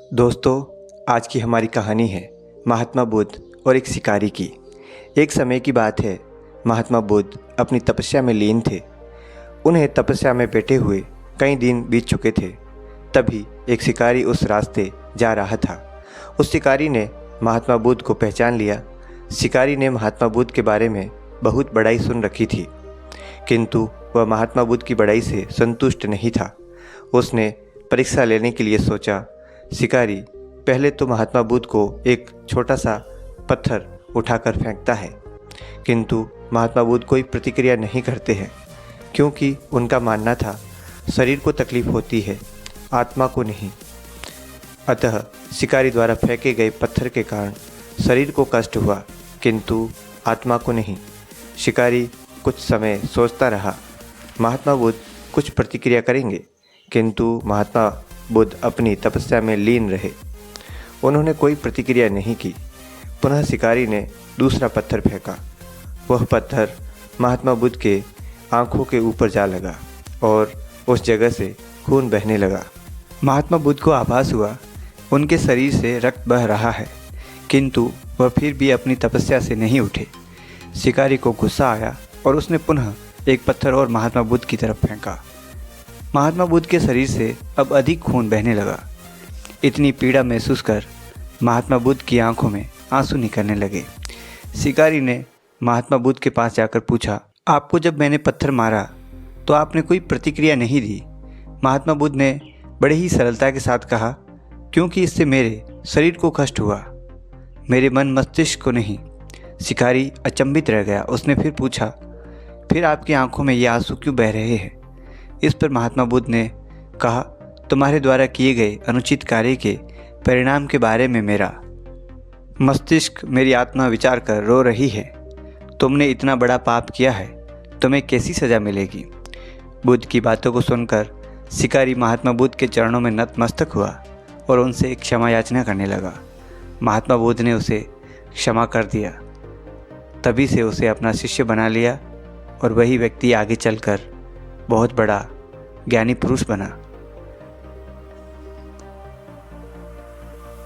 दोस्तों, आज की हमारी कहानी है महात्मा बुद्ध और एक शिकारी की। एक समय की बात है, महात्मा बुद्ध अपनी तपस्या में लीन थे। उन्हें तपस्या में बैठे हुए कई दिन बीत चुके थे। तभी एक शिकारी उस रास्ते जा रहा था। उस शिकारी ने महात्मा बुद्ध को पहचान लिया। शिकारी ने महात्मा बुद्ध के बारे में बहुत बड़ाई सुन रखी थी, किंतु वह महात्मा बुद्ध की बड़ाई से संतुष्ट नहीं था। उसने परीक्षा लेने के लिए सोचा। शिकारी पहले तो महात्मा बुद्ध को एक छोटा सा पत्थर उठाकर फेंकता है, किंतु महात्मा बुद्ध कोई प्रतिक्रिया नहीं करते हैं, क्योंकि उनका मानना था शरीर को तकलीफ होती है, आत्मा को नहीं। अतः शिकारी द्वारा फेंके गए पत्थर के कारण शरीर को कष्ट हुआ, किंतु आत्मा को नहीं। शिकारी कुछ समय सोचता रहा, महात्मा बुद्ध कुछ प्रतिक्रिया करेंगे, किंतु महात्मा बुद्ध अपनी तपस्या में लीन रहे। उन्होंने कोई प्रतिक्रिया नहीं की। पुनः शिकारी ने दूसरा पत्थर फेंका। वह पत्थर महात्मा बुद्ध के आंखों के ऊपर जा लगा और उस जगह से खून बहने लगा। महात्मा बुद्ध को आभास हुआ उनके शरीर से रक्त बह रहा है, किंतु वह फिर भी अपनी तपस्या से नहीं उठे। शिकारी को गुस्सा आया और उसने पुनः एक पत्थर और महात्मा बुद्ध की तरफ फेंका। महात्मा बुद्ध के शरीर से अब अधिक खून बहने लगा। इतनी पीड़ा महसूस कर महात्मा बुद्ध की आंखों में आंसू निकलने लगे। शिकारी ने महात्मा बुद्ध के पास जाकर पूछा, आपको जब मैंने पत्थर मारा तो आपने कोई प्रतिक्रिया नहीं दी। महात्मा बुद्ध ने बड़े ही सरलता के साथ कहा, क्योंकि इससे मेरे शरीर को कष्ट हुआ, मेरे मन मस्तिष्क को नहीं। शिकारी अचंभित रह गया। उसने फिर पूछा, फिर आपकी आंखों में ये आंसू क्यों बह रहे हैं? इस पर महात्मा बुद्ध ने कहा, तुम्हारे द्वारा किए गए अनुचित कार्य के परिणाम के बारे में मेरा मस्तिष्क, मेरी आत्मा विचार कर रो रही है। तुमने इतना बड़ा पाप किया है, तुम्हें कैसी सज़ा मिलेगी? बुद्ध की बातों को सुनकर शिकारी महात्मा बुद्ध के चरणों में नतमस्तक हुआ और उनसे क्षमा याचना करने लगा। महात्मा बुद्ध ने उसे क्षमा कर दिया। तभी से उसे अपना शिष्य बना लिया और वही व्यक्ति आगे चलकर बहुत बड़ा ज्ञानी पुरुष बना।